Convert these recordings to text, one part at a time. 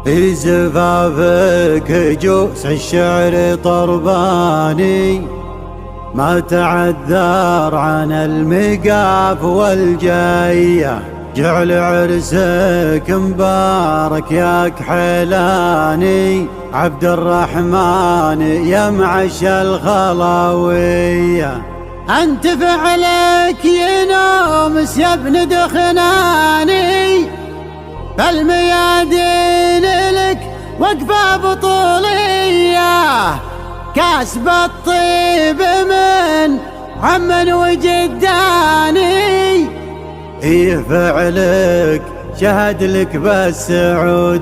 في زفافك جوس الشعر طرباني، ما تعذر عن المقاف والجاية. جعل عرسك مبارك يا كحيلاني، عبد الرحمن يا معش الخلاوية. أنت فعلك ينومس يا ابن دخناني، فالميادين لك وقفة بطولية. كاسب الطيب من عم وجداني، إيه فعلك شهد لك بالسعودية.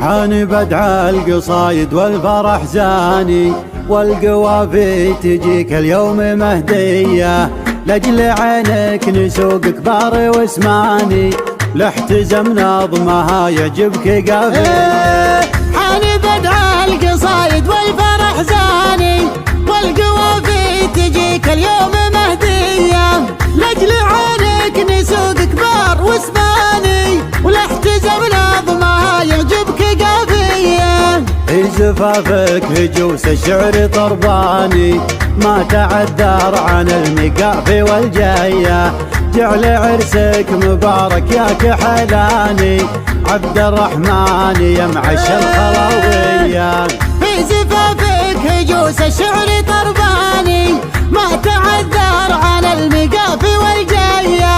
حان بدع القصايد والفرح زاني، والقوافي تجيك اليوم مهدية. لأجل عينك نسوق كبار واسماني، لاحتزم نظمها يعجبك قافية. حان بدع القصايد والفرح زاني، والقوافي تجيك اليوم مهدية. لأجل عينك نسوق كبار واسماني، ولاحتزم نظمها يعجبك قافية. في زفافك هجوس الشعر طرباني، ما تعذر عن المقافي والجاية. جعل عرسك مبارك يا كحلاني، عبد الرحمن يا معش الخلاوية. في زفافك هجوس الشعر طرباني، ما تعذر عن المقافي والجاية.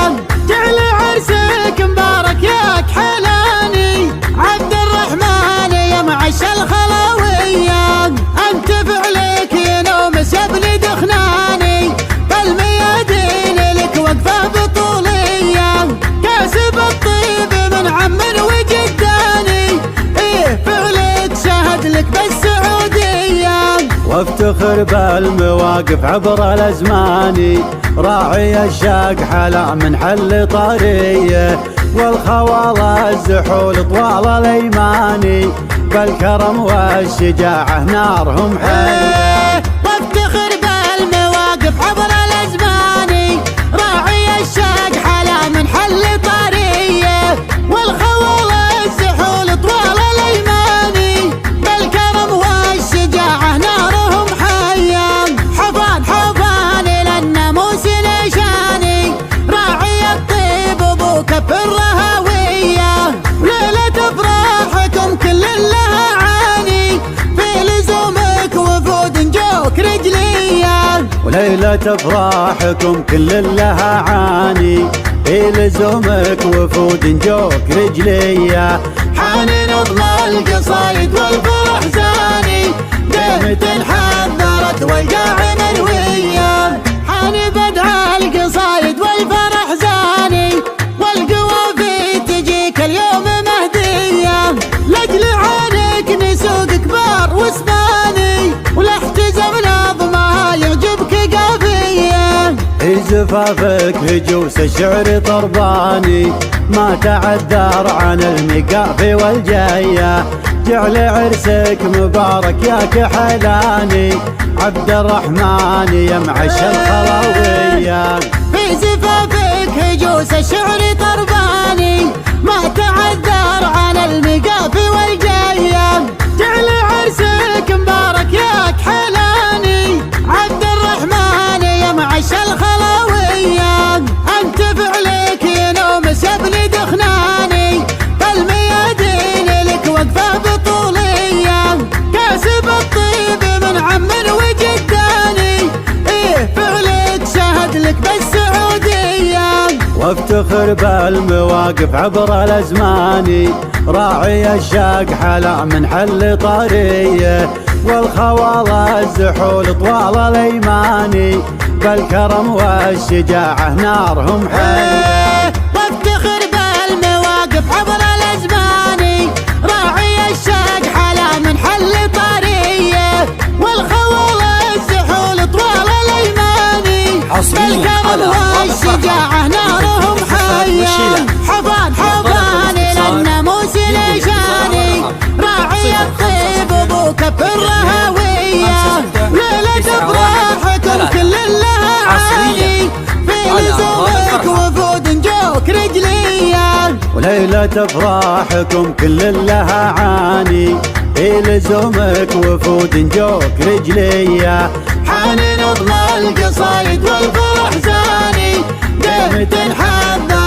جعل عرسك مبارك يا كحلاني، عبد الرحمن يا معش الخلاوية. أنت فعلك ينومس يا ابن دخناني، فالميادين لك وقفة بطولية. كاسب الطيب من عم وجداني، إيه فعلك شهد لك بالسعودية. وافتخر بالمواقف عبر الازمان، راعي الشاق حلا من حل طريه. والخوالة الزحول طوال الايماني، بالكرم والشجاعة نارهم حية. وافتخر بالمواقف عبر الازمان، راعي الشاق حلا من حل طريه. والخوالة الزحول طوال الايماني، بالكرم والشجاعة نارهم حية. حفان حفان للناموس نشاني، راعي الطيب ابو كف الرهوية. ليلة افراحكم كل لها عاني، في لزومك وفود نجوك رجلية. وليلة افراحكم كل لها عاني، في لزومك وفود نجوك رجلية. حان نظم القصايد والفرح زاني، دهمة حذرت والقاع مروية. حان بدع القصايد والفرح زاني، والقوافي تجيك اليوم مهدية. لأجل عينك نسوق كبار واسماني، ولاحتزم نظمها يعجبك قافية. في زفافك هجوس الشعر طرباني، ما تعذر عن المقافي والجاية. جعل عرسك مبارك يا كحلاني، عبد الرحمن يا معش الخلاوية. في زفافك هجوس الشعر طرباني، ما تعذر عن المقافي والجاية. جعل عرسك مبارك يا كحلاني، عبد الرحمن يا معش الخلاوية. أنت فعلك ينومس يا ابن دخناني، فالميادين لك وقفة بطولية. كاسب الطيب من عم وجداني، إيه فعلك شهد لك بالسعودية. وافتخر بالمواقف عبر الازمان، راعي الشاق حلا من حل طريه. والخوالة الزحول طوال الايماني، بالكرم والشجاعة نارهم حية. وافتخر بالمواقف عبر الازمان، راعي الشاق حلا من حل طريه. والخوالة الزحول طوال الايماني، بالكرم والشجاعة نارهم حية. حفان حفان للناموس نشاني، راعي الطيب ابو كف الرهوية. ليلة افراحكم كل لها عاني، في لزومك وفود نجوك رجلية. وليلة افراحكم كل لها عاني، في لزومك وفود جوك رجليه، حان نظم القصايد